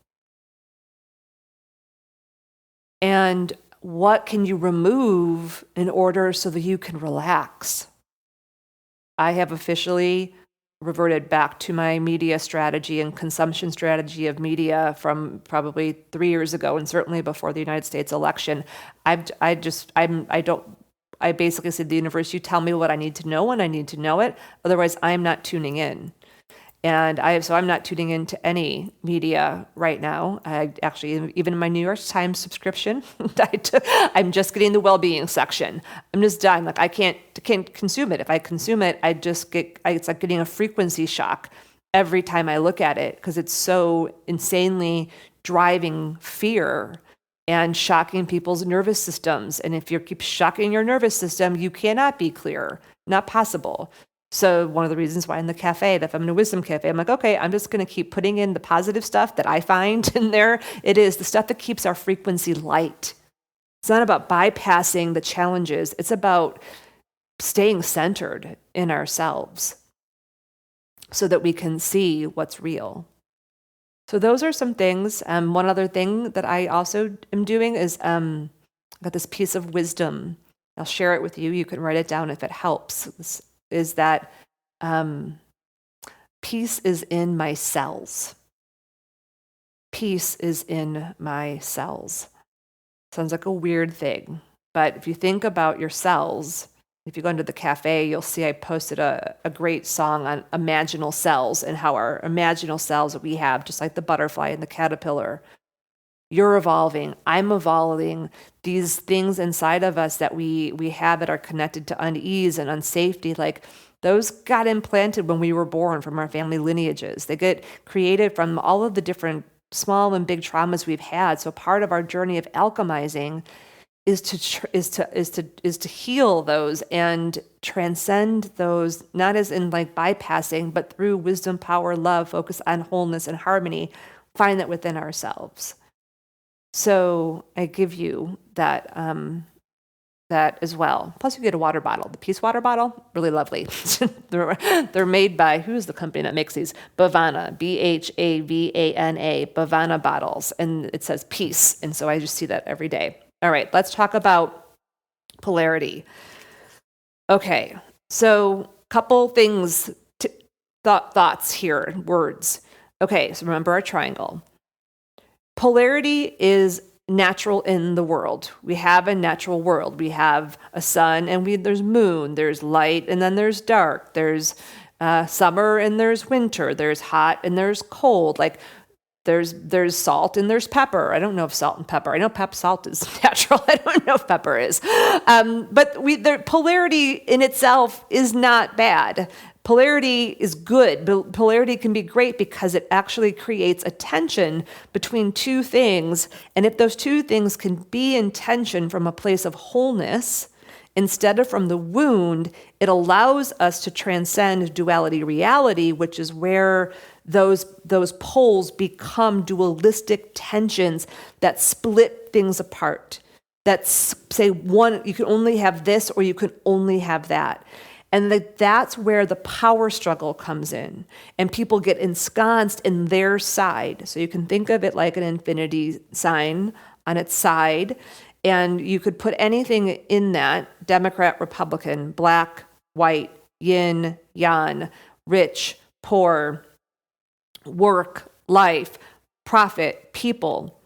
And what can you remove in order so that you can relax? I have officially reverted back to my media strategy and consumption strategy of media from probably 3 years ago, and certainly before the United States election. I basically said to the universe, you tell me what I need to know when I need to know it. Otherwise, I'm not tuning in. And I'm not tuning into any media right now. I actually, even in my New York Times subscription, I'm just getting the well-being section. I'm just done. Like I can't consume it. If I consume it, it's like getting a frequency shock every time I look at it, because it's so insanely driving fear and shocking people's nervous systems. And if you keep shocking your nervous system, you cannot be clear. Not possible. So one of the reasons why in the cafe, the Feminine Wisdom Cafe, I'm like, okay, I'm just going to keep putting in the positive stuff that I find in there. It is the stuff that keeps our frequency light. It's not about bypassing the challenges. It's about staying centered in ourselves so that we can see what's real. So those are some things. One other thing that I also am doing is I got this piece of wisdom. I'll share it with you. You can write it down if it helps. This is that peace is in my cells. Peace is in my cells. Sounds like a weird thing, but if you think about your cells, if you go into the cafe, you'll see I posted a great song on imaginal cells and how our imaginal cells that we have, just like the butterfly and the caterpillar, you're evolving, I'm evolving. These things inside of us that we have that are connected to unease and unsafety, like those got implanted when we were born from our family lineages. They get created from all of the different small and big traumas we've had. So part of our journey of alchemizing is to heal those and transcend those, not as in like bypassing, but through wisdom, power, love, focus on wholeness and harmony, find that within ourselves. So I give you that as well. Plus you get a water bottle, the Peace water bottle, really lovely. They're made by, who's the company that makes these? Bhavana, Bhavana, Bhavana bottles. And it says peace. And so I just see that every day. All right, let's talk about polarity. Okay, so couple things, thoughts here, words. Okay, so remember our triangle. Polarity is natural in the world. We have a natural world. We have a sun and there's moon, there's light and then there's dark. There's summer and there's winter. There's hot and there's cold. Like there's salt and there's pepper. I don't know if salt and pepper. I know salt is natural. I don't know if pepper is. But polarity in itself is not bad. Polarity is good. Polarity can be great because it actually creates a tension between two things. And if those two things can be in tension from a place of wholeness instead of from the wound, it allows us to transcend duality reality, which is where those poles become dualistic tensions that split things apart. That say one, you can only have this or you can only have that. And that's where the power struggle comes in. And people get ensconced in their side. So you can think of it like an infinity sign on its side. And you could put anything in that: Democrat, Republican, black, white, yin, yang, rich, poor, work, life, profit, people,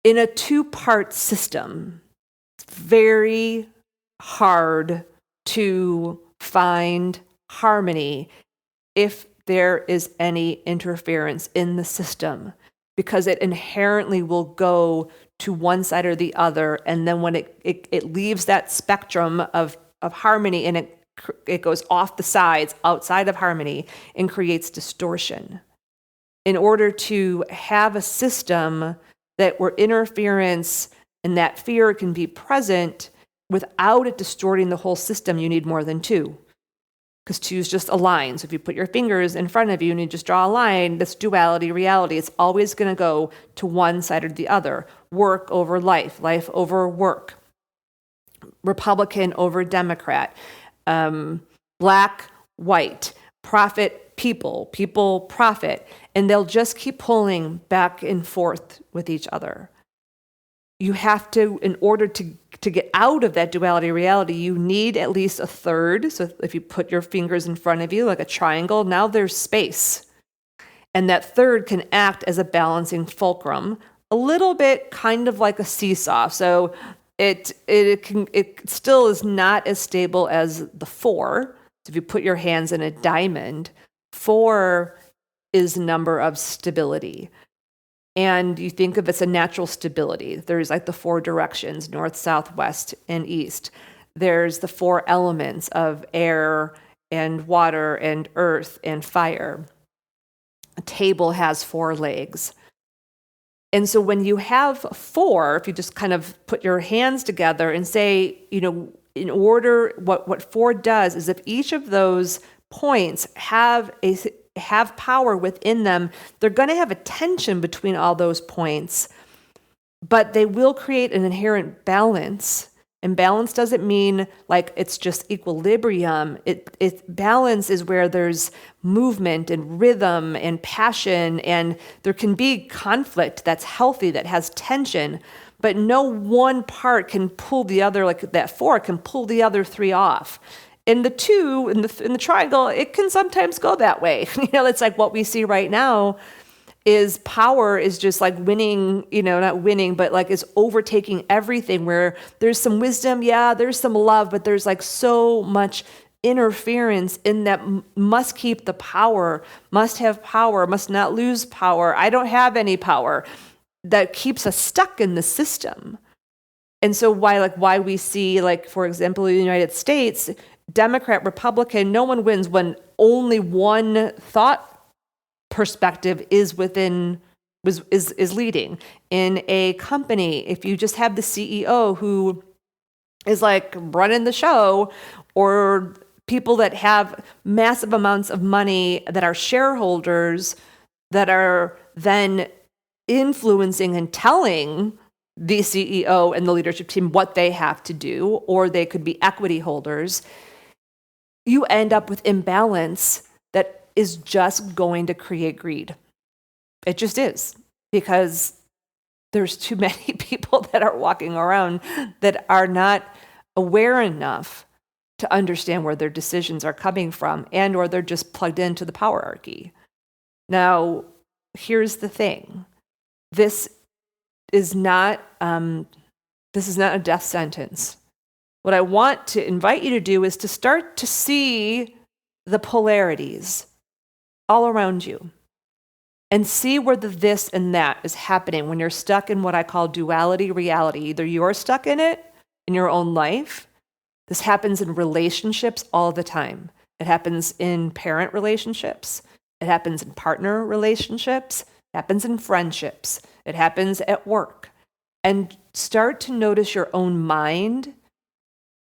in a two-part system. It's very hard to find harmony if there is any interference in the system, because it inherently will go to one side or the other. And then when it leaves that spectrum of harmony, and it goes off the sides outside of harmony and creates distortion. In order to have a system that where interference and that fear can be present without it distorting the whole system, you need more than two. Because two is just a line. So if you put your fingers in front of you and you just draw a line, that's duality, reality. It's always going to go to one side or the other. Work over life, life over work, Republican over Democrat, black, white, profit, people, people, profit. And they'll just keep pulling back and forth with each other. You have to, in order to get out of that duality reality, you need at least a third. So if you put your fingers in front of you like a triangle, now there's space. And that third can act as a balancing fulcrum, a little bit kind of like a seesaw. So it still is not as stable as the four. So if you put your hands in a diamond, 4 is the number of stability. And you think of it as a natural stability. There's like the 4 directions: north, south, west, and east. There's the 4 elements of air and water and earth and fire. A table has 4 legs. And so when you have 4, if you just kind of put your hands together and say, in order, what 4 does is if each of those points have power within them, they're going to have a tension between all those points, but they will create an inherent balance. And balance doesn't mean like it's just equilibrium. Balance is where there's movement and rhythm and passion, and there can be conflict that's healthy, that has tension, but no one part can pull the other, like that 4 can pull the other 3 off. In the 2, in the triangle, it can sometimes go that way. It's like what we see right now is power is just like winning, not winning, but like is overtaking everything, where there's some wisdom, there's some love, but there's like so much interference in that must keep the power, must have power, must not lose power. I don't have any power. That keeps us stuck in the system. And so why we see, like, for example, in the United States, Democrat, Republican, no one wins when only one thought perspective is leading. In a company, if you just have the CEO who is like running the show, or people that have massive amounts of money that are shareholders that are then influencing and telling the CEO and the leadership team what they have to do, or they could be equity holders, you end up with imbalance that is just going to create greed. It just is, because there's too many people that are walking around that are not aware enough to understand where their decisions are coming from, and or they're just plugged into the Power-archy. Now, here's the thing. This is not a death sentence. What I want to invite you to do is to start to see the polarities all around you and see where the this and that is happening when you're stuck in what I call duality reality. Either you're stuck in it in your own life. This happens in relationships all the time. It happens in parent relationships. It happens in partner relationships. It happens in friendships. It happens at work. And start to notice your own mind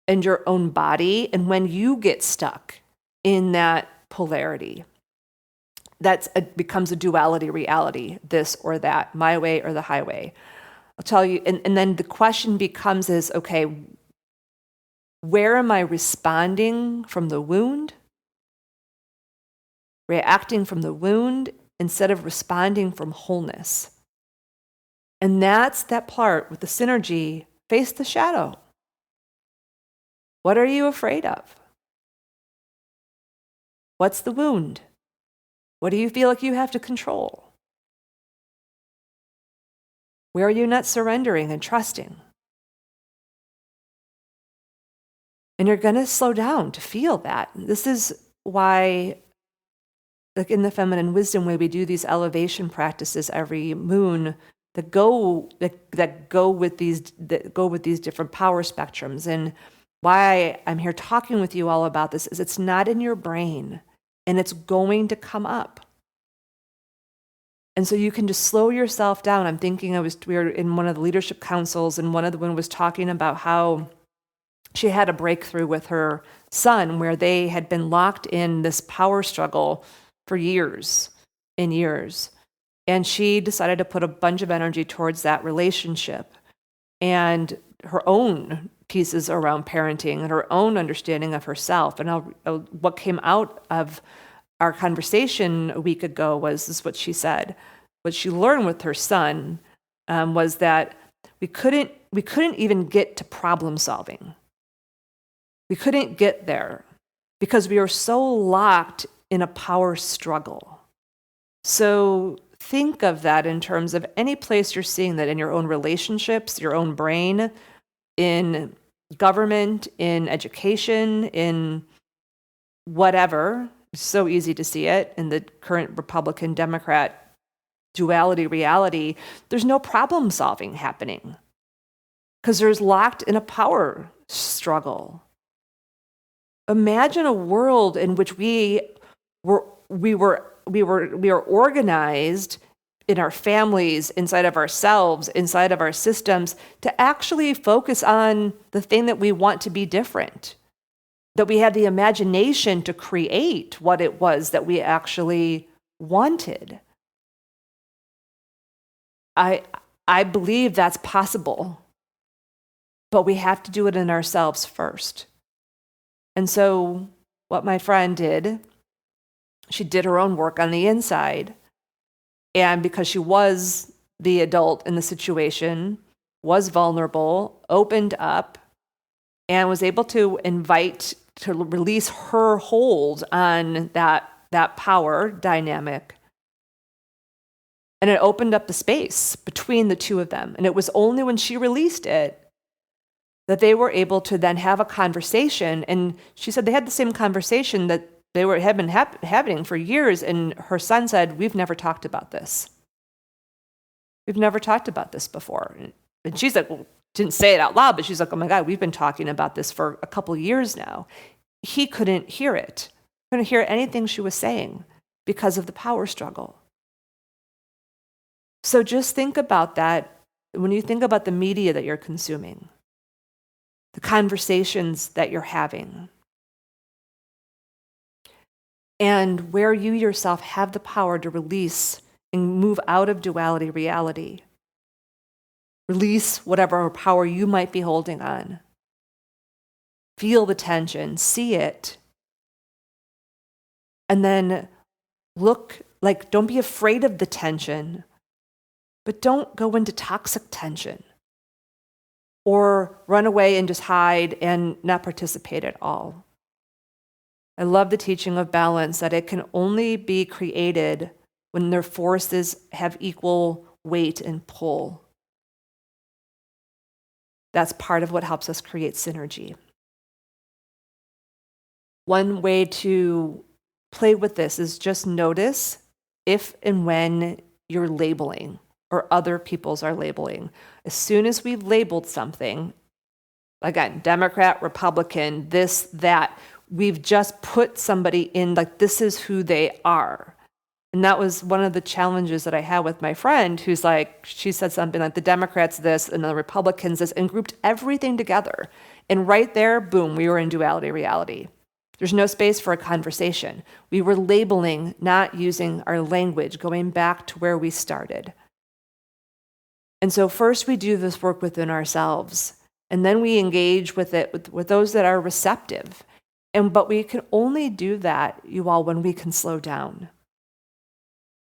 and your own body, and when you get stuck in that polarity, becomes a duality reality, this or that, my way or the highway. I'll tell you, and then the question becomes okay, where am I responding from the wound? Reacting from the wound instead of responding from wholeness. And that's that part with the synergy. Face the shadow. What are you afraid of? What's the wound? What do you feel like you have to control? Where are you not surrendering and trusting? And you're going to slow down to feel that. This is why, like in the feminine wisdom way, we do these elevation practices every moon that go with these different power spectrums. And why I'm here talking with you all about this is it's not in your brain, and it's going to come up. And so you can just slow yourself down. I'm thinking we were in one of the leadership councils, and one of the women was talking about how she had a breakthrough with her son where they had been locked in this power struggle for years and years. And she decided to put a bunch of energy towards that relationship and her own pieces around parenting and her own understanding of herself. And what came out of our conversation a week ago was this is what she said. What she learned with her son was that we couldn't even get to problem solving. We couldn't get there because we were so locked in a power struggle. So think of that in terms of any place you're seeing that in your own relationships, your own brain, in government, in education, in whatever. It's so easy to see it in the current Republican Democrat duality reality. There's no problem solving happening because there's locked in a power struggle. Imagine a world in which we are organized in our families, inside of ourselves, inside of our systems, to actually focus on the thing that we want to be different. That we had the imagination to create what it was that we actually wanted. I believe that's possible, but we have to do it in ourselves first. And so what my friend did, she did her own work on the inside. And because she was the adult in the situation, was vulnerable, opened up, and was able to release her hold on that power dynamic. And it opened up the space between the two of them. And it was only when she released it that they were able to then have a conversation. And she said they had the same conversation that had been happening for years. And her son said, "We've never talked about this. We've never talked about this before." And she's like, well, didn't say it out loud, but she's like, "Oh my God, we've been talking about this for a couple years now." He couldn't hear it. Couldn't hear anything she was saying because of the power struggle. So just think about that when you think about the media that you're consuming, the conversations that you're having, and where you yourself have the power to release and move out of duality reality. Release whatever power you might be holding on. Feel the tension, see it, and then don't be afraid of the tension, but don't go into toxic tension or run away and just hide and not participate at all. I love the teaching of balance, that it can only be created when their forces have equal weight and pull. That's part of what helps us create synergy. One way to play with this is just notice if and when you're labeling or other people's are labeling. As soon as we've labeled something, again, Democrat, Republican, this, that, we've just put somebody in, like, this is who they are. And that was one of the challenges that I had with my friend, who's like, she said something like the Democrats this and the Republicans this, and grouped everything together. And right there, boom, we were in duality reality. There's no space for a conversation. We were labeling, not using our language, going back to where we started. And so first we do this work within ourselves, and then we engage with it with those that are receptive. But we can only do that, you all, when we can slow down.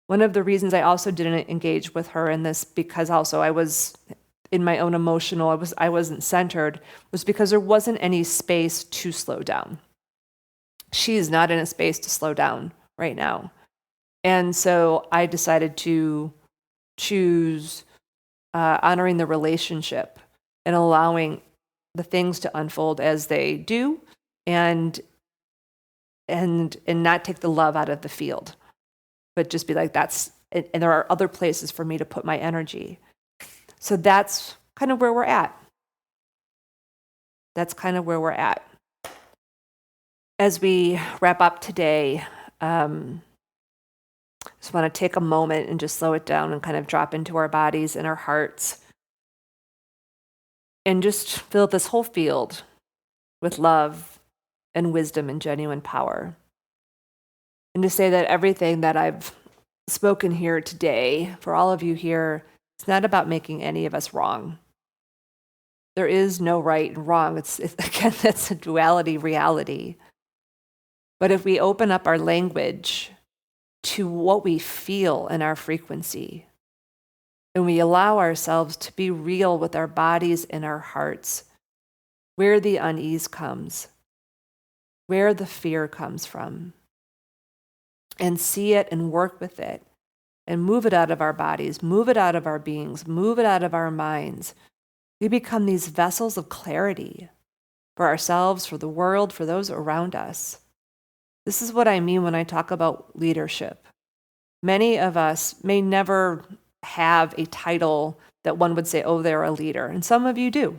One of the reasons I also didn't engage with her in this, because also I was in my own emotional, I wasn't centered, was because there wasn't any space to slow down. She is not in a space to slow down right now. And so I decided to choose honoring the relationship and allowing the things to unfold as they do, and not take the love out of the field, but just be like, and there are other places for me to put my energy. So that's kind of where we're at. As we wrap up today, just want to take a moment and just slow it down and kind of drop into our bodies and our hearts and just fill this whole field with love and wisdom and genuine power. And to say that everything that I've spoken here today, for all of you here, it's not about making any of us wrong. There is no right and wrong. It's again, that's a duality reality. But if we open up our language to what we feel in our frequency, and we allow ourselves to be real with our bodies and our hearts, where the unease comes, where the fear comes from, and see it and work with it, and move it out of our bodies, move it out of our beings, move it out of our minds, we become these vessels of clarity for ourselves, for the world, for those around us. This is what I mean when I talk about leadership. Many of us may never have a title that one would say, oh, they're a leader. And some of you do.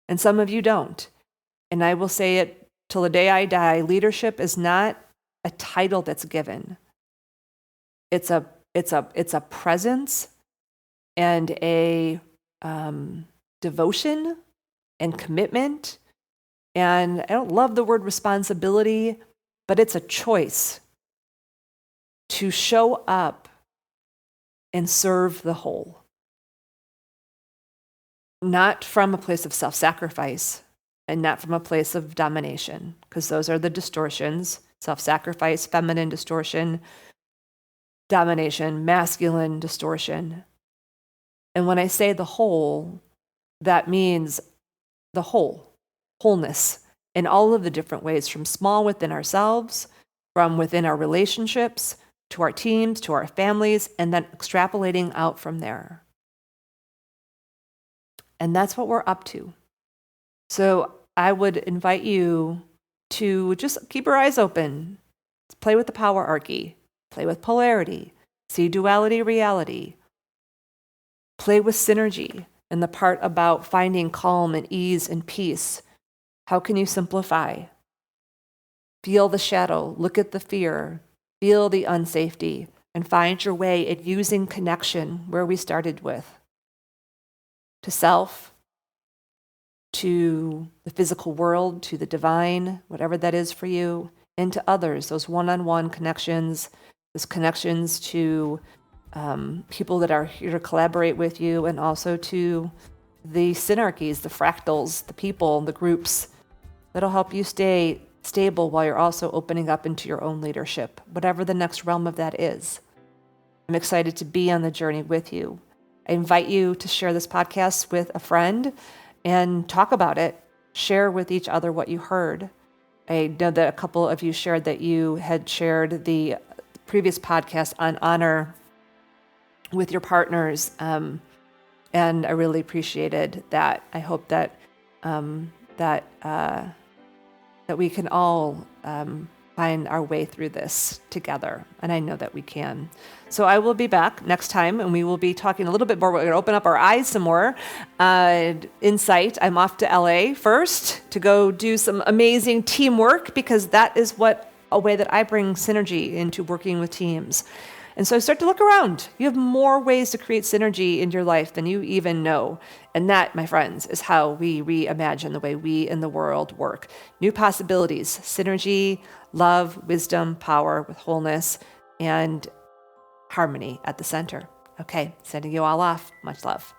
And some of you don't. And I will say it till the day I die, leadership is not a title that's given. It's a presence and a devotion and commitment. And I don't love the word responsibility, but it's a choice to show up and serve the whole. Not from a place of self-sacrifice and not from a place of domination, because those are the distortions: self-sacrifice, feminine distortion, domination, masculine distortion. And when I say the whole, that means the wholeness in all of the different ways, from small within ourselves, from within our relationships, to our teams, to our families, and then extrapolating out from there. And that's what we're up to. So I would invite you to just keep your eyes open, play with the Power-archy, play with Polarity, see duality reality, play with synergy and the part about finding calm and ease and peace. How can you simplify? Feel the shadow, look at the fear, feel the unsafety, and find your way at using connection where we started with. To self, to the physical world, to the divine, whatever that is for you, and to others, those one-on-one connections, those connections to people that are here to collaborate with you, and also to the synarchies, the fractals, the people, the groups that'll help you stay stable while you're also opening up into your own leadership, whatever the next realm of that is. I'm excited to be on the journey with you. I invite you to share this podcast with a friend and talk about it. Share with each other what you heard. I know that a couple of you shared that you had shared the previous podcast on honor with your partners, and I really appreciated that. I hope that that we can all find our way through this together, and I know that we can. So I will be back next time, and we will be talking a little bit more. We're going to open up our eyes some more. Insight. I'm off to LA first to go do some amazing teamwork, because that is a way that I bring synergy into working with teams. And so start to look around. You have more ways to create synergy in your life than you even know. And that, my friends, is how we reimagine the way we in the world work. New possibilities, synergy, love, wisdom, power with wholeness, and harmony at the center. Okay, sending you all off. Much love.